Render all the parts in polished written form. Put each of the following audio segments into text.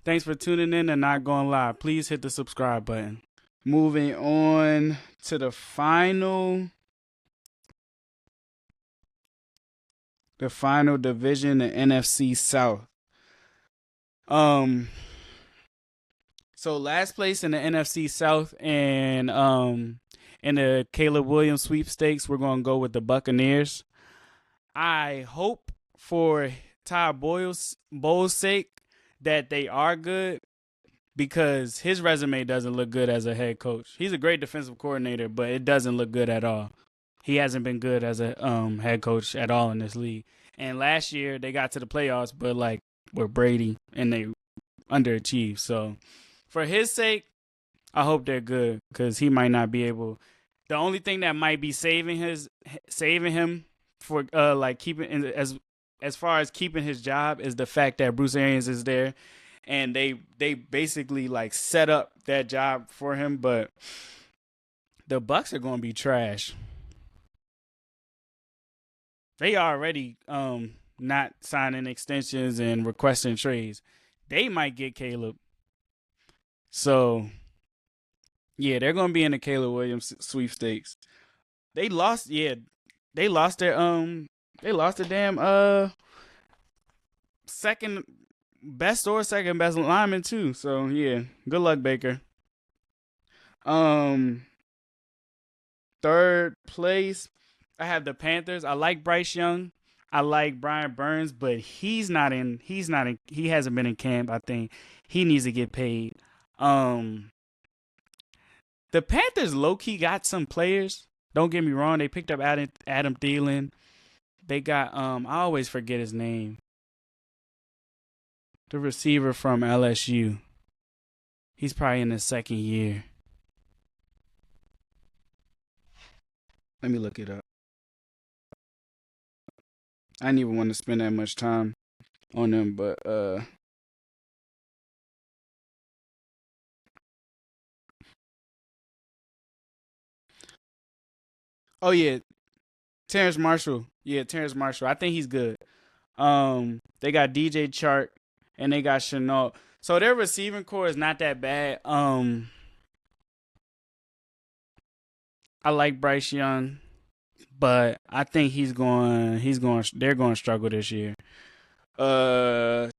Thanks for tuning in and not going live. Please hit the subscribe button. Moving on to the final division, the NFC South. Um, so last place in the NFC South and in the Caleb Williams sweepstakes, we're gonna go with the Buccaneers. I hope for Todd Bowles' sake that they are good because his resume doesn't look good as a head coach. He's a great defensive coordinator, but it doesn't look good at all. He hasn't been good as a head coach at all in this league. And last year they got to the playoffs, but like with Brady and they underachieved. So for his sake, I hope they're good because he might not be able. The only thing that might be saving him for like keeping as far as keeping his job is the fact that Bruce Arians is there, and they basically like set up that job for him. But the Bucks are going to be trash. They already not signing extensions and requesting trades. They might get Caleb. So yeah, they're going to be in the Caleb Williams sweepstakes. They lost. Yeah, they lost their damn second second best lineman too. So yeah, good luck, Baker. Um, Third place, I have the Panthers. I like Bryce Young. I like Brian Burns, but he's not in. He's not in. He hasn't been in camp. I think he needs to get paid. Um, the Panthers low key got some players. Don't get me wrong. They picked up Adam Thielen. They got I always forget his name. The receiver from LSU. He's probably in his second year. Let me look it up. I didn't even want to spend that much time on them, but oh yeah, Terrence Marshall. Yeah, Terrence Marshall. I think he's good. They got DJ Chark and they got Chenault. So their receiving core is not that bad. I like Bryce Young, but I think they're going to struggle this year. Uh,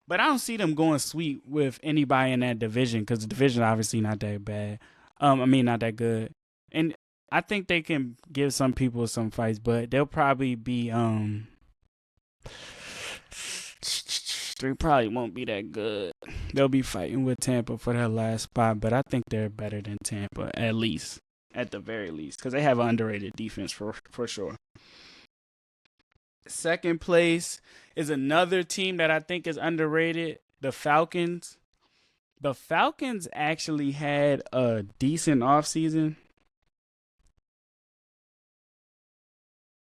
but I don't see them going sweet with anybody in that division because the division obviously not that bad. I mean not that good, and I think they can give some people some fights, but they'll probably be they probably won't be that good. They'll be fighting with Tampa for that last spot, but I think they're better than Tampa at the very least, because they have an underrated defense for sure. Second place is another team that I think is underrated, the Falcons. The Falcons actually had a decent offseason.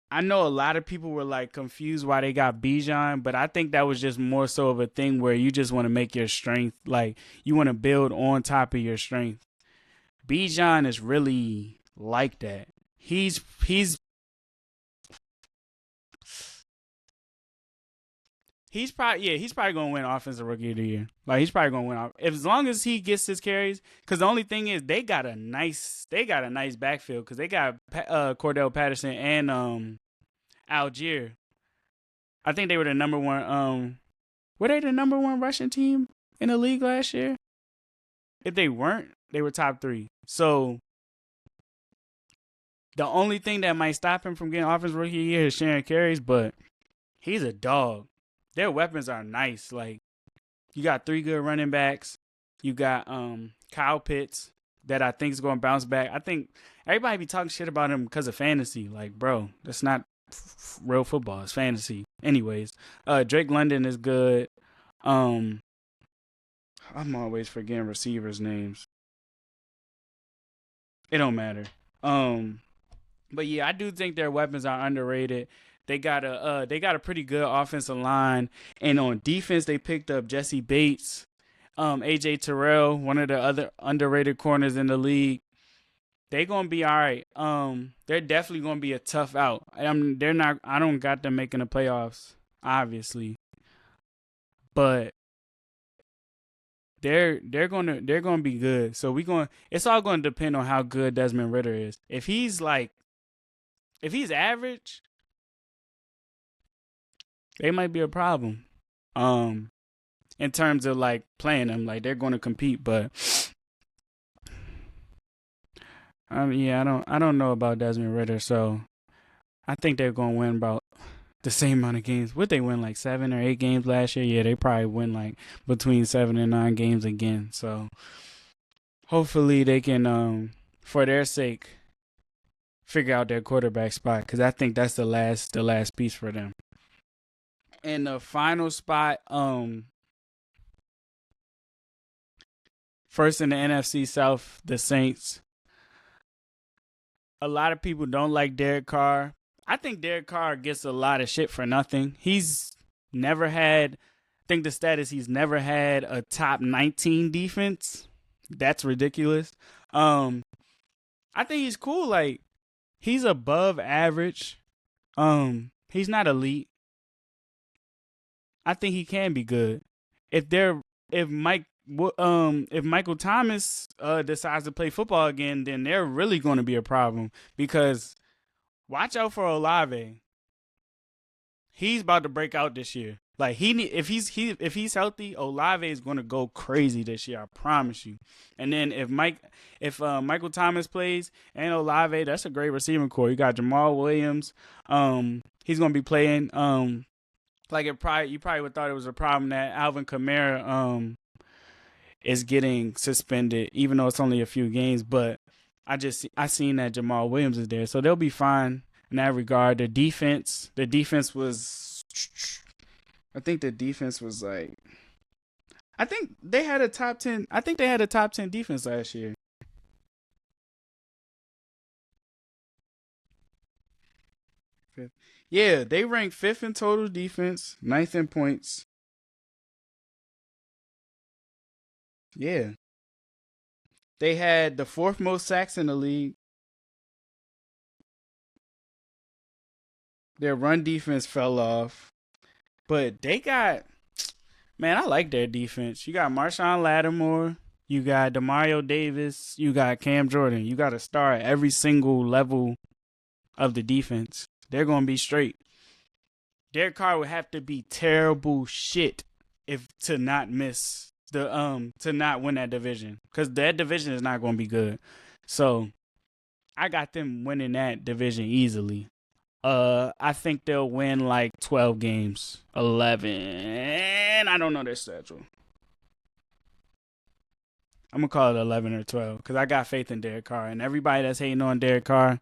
I know a lot of people were like confused why they got Bijan, but I think that was just more so of a thing where you just want to make your strength, like you want to build on top of your strength. Bijan is really like that. He's probably gonna win offensive rookie of the year. Like he's probably gonna win off as long as he gets his carries. Because the only thing is they got a nice backfield because they got Cordell Patterson and Algier. I think they were the number one. Were they the number one rushing team in the league last year? If they weren't, they were top three. So the only thing that might stop him from getting offensive rookie of the year is sharing carries, but he's a dog. Their weapons are nice. Like you got three good running backs. You got Kyle Pitts that I think is going to bounce back. I think everybody be talking shit about him because of fantasy. Like, bro, that's not real football. It's fantasy. Anyways, Drake London is good. I'm always forgetting receivers' names. It don't matter. Um, but yeah, I do think their weapons are underrated. They got a pretty good offensive line, and on defense they picked up Jesse Bates, AJ Terrell, one of the other underrated corners in the league. They gonna be all right. They're definitely gonna be a tough out. They're not. I don't got them making the playoffs, obviously. but they're gonna be good. So it's all gonna depend on how good Desmond Ritter is. If he's average, they might be a problem. Um, in terms of like playing them, like they're gonna compete, but yeah, I don't know about Desmond Ritter, so I think they're gonna win about the same amount of games. Would they win like 7 or 8 games last year? Yeah, they probably win like between 7 and 9 games again. So hopefully they can, for their sake, figure out their quarterback spot because I think that's the last piece for them. And the final spot, first in the NFC South, the Saints. A lot of people don't like Derek Carr. I think Derek Carr gets a lot of shit for nothing. He's never had, I think the stat is he's never had a top 19 defense. That's ridiculous. Um, I think he's cool. Like, he's above average. He's not elite. I think he can be good. If they're if Mike if Michael Thomas decides to play football again, then they're really going to be a problem because watch out for Olave. He's about to break out this year. Like if he's healthy, Olave is going to go crazy this year. I promise you. And then if Michael Thomas plays and Olave, that's a great receiving core. You got Jamal Williams. He's going to be playing. Like you probably would thought it was a problem that Alvin Kamara is getting suspended, even though it's only a few games. But I seen that Jamal Williams is there, so they'll be fine in that regard. The defense was, I think the defense was like, I think they had a top 10. I think they had a top 10 defense last year. Fifth. Yeah, they ranked fifth in total defense, ninth in points. Yeah, they had the fourth most sacks in the league. Their run defense fell off, but they got, man, I like their defense. You got Marshawn Lattimore, you got Demario Davis, you got Cam Jordan. You got to star at every single level of the defense. They're gonna be straight. Derek Carr would have to be terrible shit if to not miss to not win that division because that division is not gonna be good. So I got them winning that division easily. I think they'll win like 12 games, 11. I don't know their schedule. I'm gonna call it 11 or 12 because I got faith in Derek Carr and everybody that's hating on Derek Carr.